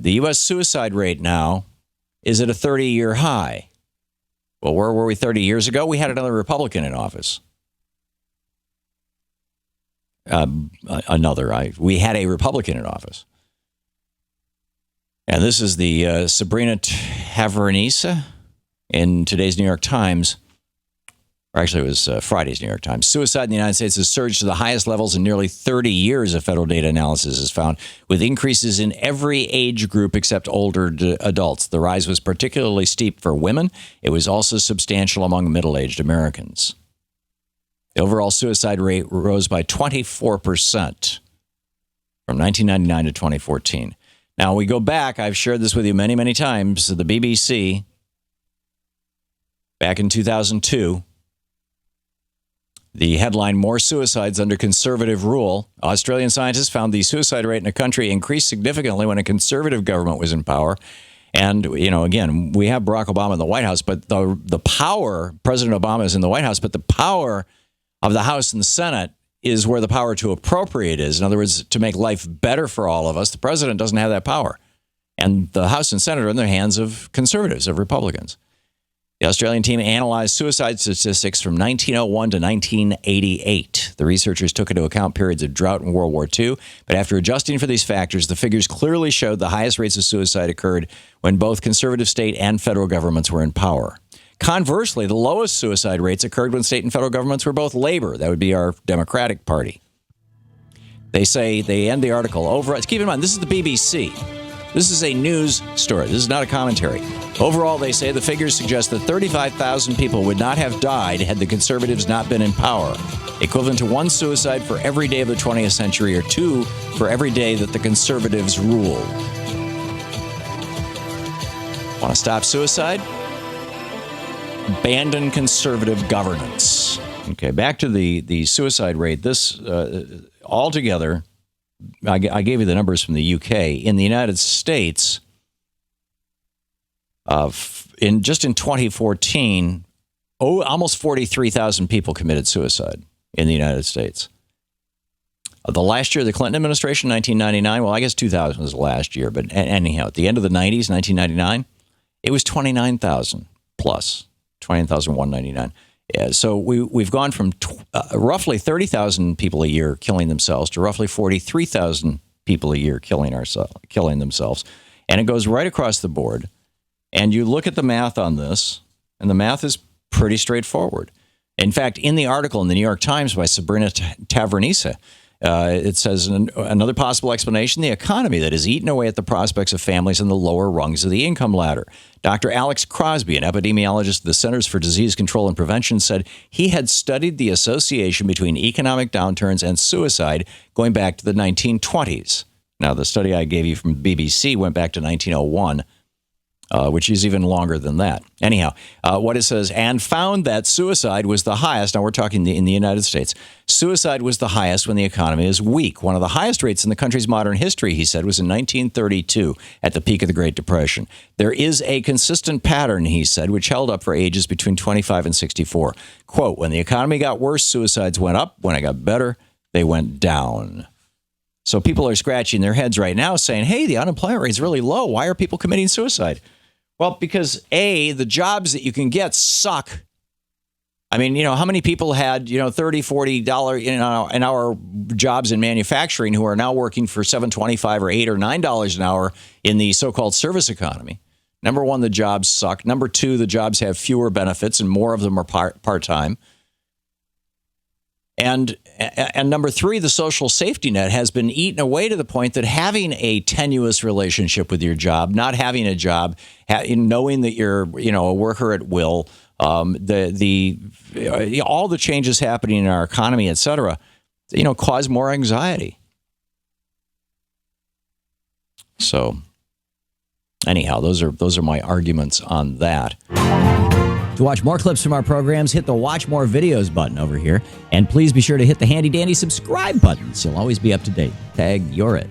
The U.S. suicide rate now is at a 30-year high. Well, where were we 30 years ago? We had another Republican in office. We had a Republican in office. And this is the Sabrina Tavernisa in today's New York Times. Or actually, it was Friday's New York Times. Suicide in the United States has surged to the highest levels in nearly 30 years, a federal data analysis has found, with increases in every age group except older adults. The rise was particularly steep for women. It was also substantial among middle-aged Americans. The overall suicide rate rose by 24% from 1999 to 2014. Now, we go back. I've shared this with you many, many times. The BBC, back in 2002, the headline, "More Suicides Under Conservative Rule." Australian scientists found the suicide rate in the country increased significantly when a conservative government was in power. And, again, we have Barack Obama in the White House, but the power, President Obama is in the White House, but the power of the House and the Senate is where the power to appropriate is. In other words, to make life better for all of us. The president doesn't have that power. And the House and Senate are in the hands of conservatives, of Republicans. The Australian team analyzed suicide statistics from 1901 to 1988. The researchers took into account periods of drought and World War II, but after adjusting for these factors, the figures clearly showed the highest rates of suicide occurred when both conservative state and federal governments were in power. Conversely, the lowest suicide rates occurred when state and federal governments were both Labor. That would be our Democratic Party. They say, they end the article over. Keep in mind, this is the BBC. This is a news story. This is not a commentary. Overall, they say the figures suggest that 35,000 people would not have died had the conservatives not been in power, equivalent to one suicide for every day of the 20th century or two for every day that the conservatives ruled. Want to stop suicide? Abandon conservative governance. Okay, back to the suicide rate. This altogether, I gave you the numbers from the UK. In the United States, in 2014, almost 43,000 people committed suicide in the United States. The last year, the Clinton administration, 1999, well, I guess 2000 was the last year, but anyhow, at the end of the 90s, 1999, it was 29,000 plus, 29,199. Yeah, so we've gone from roughly 30,000 people a year killing themselves to roughly 43,000 people a year killing themselves. And it goes right across the board. And you look at the math on this, and the math is pretty straightforward. In fact, in the article in the New York Times by Sabrina Tavernisa, it says another possible explanation, the economy that has eaten away at the prospects of families in the lower rungs of the income ladder. Dr. Alex Crosby, an epidemiologist at the Centers for Disease Control and Prevention, said he had studied the association between economic downturns and suicide going back to the 1920s. Now, the study I gave you from BBC went back to 1901. Which is even longer than that. Anyhow, what it says, and found that suicide was the highest. Now, we're talking in the United States. Suicide was the highest when the economy is weak. One of the highest rates in the country's modern history, he said, was in 1932 at the peak of the Great Depression. There is a consistent pattern, he said, which held up for ages between 25 and 64. Quote, when the economy got worse, suicides went up. When it got better, they went down. So people are scratching their heads right now saying, hey, the unemployment rate is really low. Why are people committing suicide? Well, because, A, the jobs that you can get suck. I mean, how many people had, $30, $40 an hour jobs in manufacturing who are now working for $7.25 or $8 or $9 an hour in the so-called service economy? Number one, the jobs suck. Number two, the jobs have fewer benefits and more of them are part-time. And number three, the social safety net has been eaten away to the point that having a tenuous relationship with your job, not having a job, knowing that you're a worker at will, all the changes happening in our economy, et cetera, cause more anxiety. So anyhow, those are my arguments on that. To watch more clips from our programs, hit the Watch More Videos button over here. And please be sure to hit the handy-dandy subscribe button so you'll always be up to date. Tag, you're it.